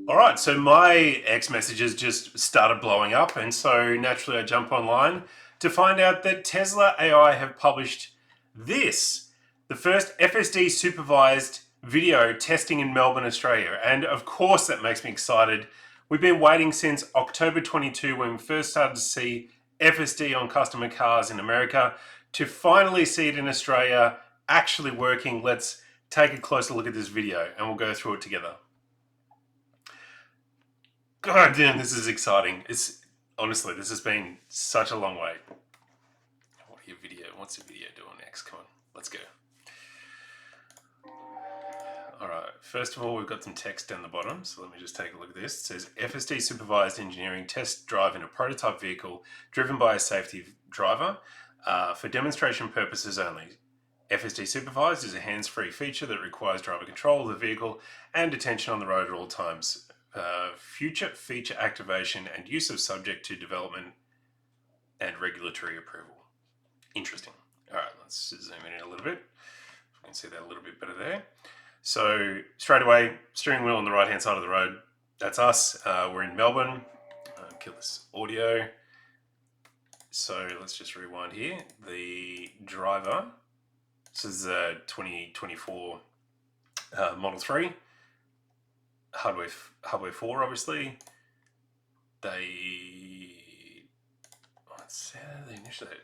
All right, so my X messages just started blowing up, and so naturally I jump online to find out that Tesla AI have published this, the first FSD supervised video testing in Melbourne, Australia. And of course, that makes me excited. We've been waiting since October 22 when we first started to see FSD on customer cars in America to finally see it in Australia actually working. Let's take a closer look at this video and we'll go through it together. God damn, this is exciting. It's honestly, this has been such a long wait. What's the video doing next? Come on, let's go. All right, first of all, we've got some text down the bottom, so let me just take a look at this. It says FSD supervised engineering test drive in a prototype vehicle driven by a safety driver for demonstration purposes only. FSD supervised is a hands-free feature that requires driver control of the vehicle and attention on the road at all times. Future feature activation and use of subject to development and regulatory approval. Interesting. All right, let's zoom in a little bit. You can see that a little bit better there. So straight away, steering wheel on the right-hand side of the road. That's us. We're in Melbourne. Kill this audio. So let's just rewind here. The driver. This is a 2024 Model 3. Hardware 4, obviously. Let's see how they initiate it.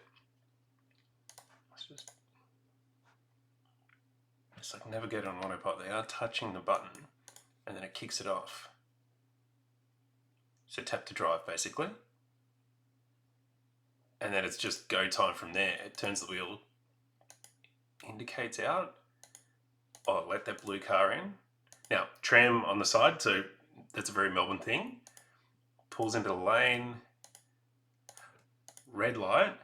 It's like navigate on autopilot. They are touching the button and then it kicks it off. So tap to drive basically. And then it's just go time from there. It turns the wheel, indicates out. Oh, let that blue car in. Now, tram on the side, so that's a very Melbourne thing. Pulls into the lane. Red light,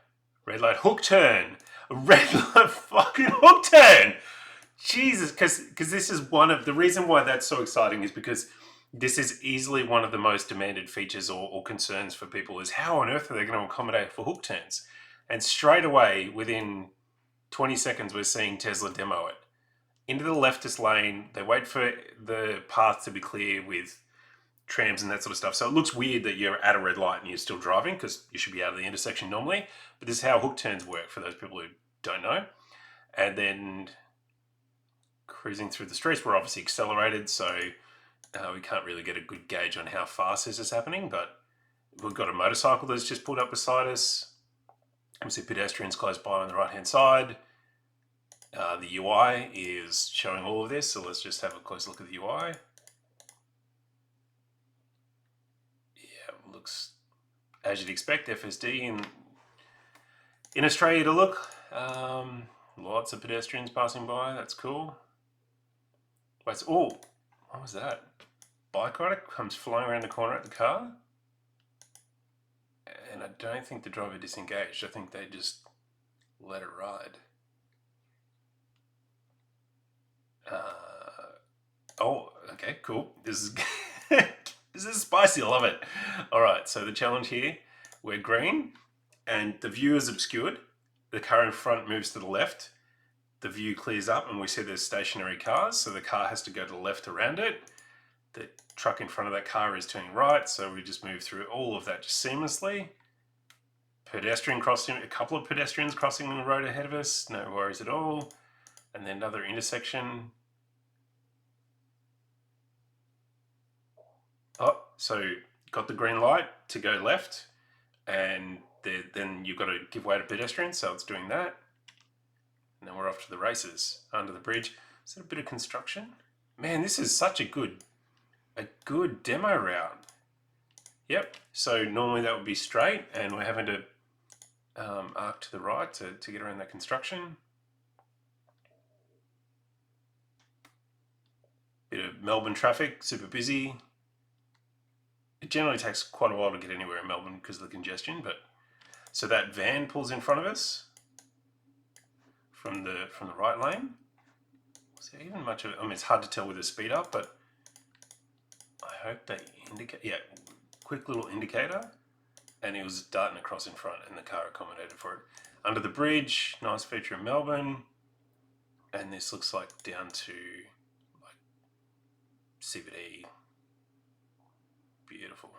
hook turn. A red light fucking hook turn. Jesus, because this is one of the reason why that's so exciting is because this is easily one of the most demanded features or concerns for people is how on earth are they going to accommodate for hook turns? And straight away, within 20 seconds, we're seeing Tesla demo it. Into the leftist lane, they wait for the path to be clear with trams and that sort of stuff. So it looks weird that you're at a red light and you're still driving because you should be out of the intersection normally. But this is how hook turns work for those people who don't know. And then cruising through the streets, we're obviously accelerated, so we can't really get a good gauge on how fast this is happening, but we've got a motorcycle that's just pulled up beside us. Obviously pedestrians close by on the right hand side. The UI is showing all of this, so let's just have a close look at the UI. Yeah, looks as you'd expect, FSD in Australia to look. Lots of pedestrians passing by, that's cool. Wait, oh, what was that? Bike rider comes flying around the corner at the car. And I don't think the driver disengaged. I think they just let it ride. Oh, okay, cool. This is this is spicy. I love it. All right, so the challenge here: we're green, and the view is obscured. The car in front moves to the left. The view clears up, and we see there's stationary cars. So the car has to go to the left around it. The truck in front of that car is turning right, so we just move through all of that just seamlessly. Pedestrian crossing, a couple of pedestrians crossing the road ahead of us, no worries at all. And then another intersection. Oh, so got the green light to go left, and then you've got to give way to pedestrians, so it's doing that. And then we're off to the races under the bridge. Is that a bit of construction? Man, this is such a good demo route. Yep, so normally that would be straight, and we're having to arc to the right to get around that construction. Bit of Melbourne traffic, super busy. It generally takes quite a while to get anywhere in Melbourne because of the congestion, but so that van pulls in front of us from the right lane. Is there even much of it? I mean, it's hard to tell with the speed up, but I hope they indicate. Yeah, quick little indicator, and it was darting across in front, and the car accommodated for it. Under the bridge, nice feature in Melbourne, and this looks like down to like CBD beautiful.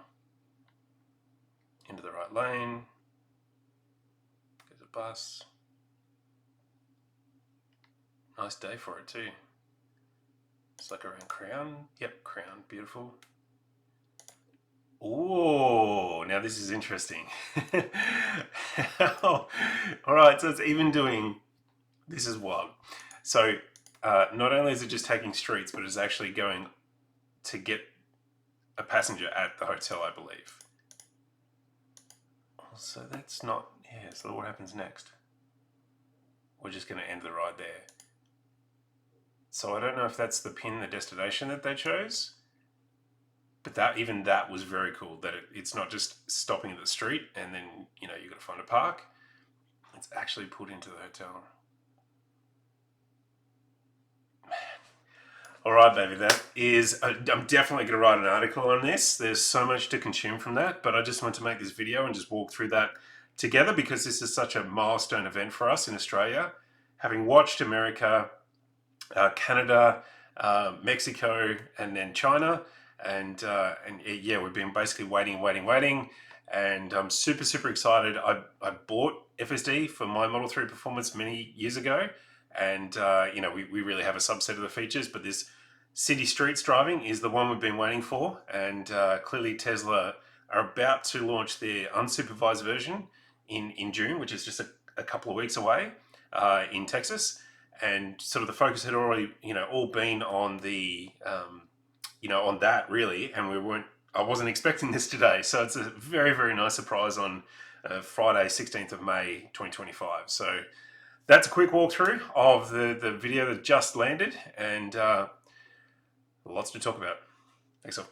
Into the right lane. There's a bus. Nice day for it too. It's like around Crown. Yep, Crown, beautiful. Oh, now this is interesting. All right, so it's even doing, this is wild. So not only is it just taking streets, but it's actually going to get a passenger at the hotel, I believe. So that's not, yeah, so what happens next? We're just going to end the ride there. So I don't know if that's the pin, the destination that they chose, but even that was very cool, that it's not just stopping at the street and then, you got to find a park. It's actually put into the hotel. All right, baby, that is, I'm definitely going to write an article on this. There's so much to consume from that, but I just want to make this video and just walk through that together because this is such a milestone event for us in Australia. Having watched America, Canada, Mexico, and then China, and yeah, we've been basically waiting, and I'm super excited. I bought FSD for my Model 3 Performance many years ago, and we really have a subset of the features, but this city streets driving is the one we've been waiting for, and clearly Tesla are about to launch their unsupervised version in June, which is just a couple of weeks away in Texas. And sort of the focus had already, all been on the, on that really, and I wasn't expecting this today, so it's a very nice surprise on Friday, 16th of May, 2025. So that's a quick walkthrough of the video that just landed, and lots to talk about. Thanks all.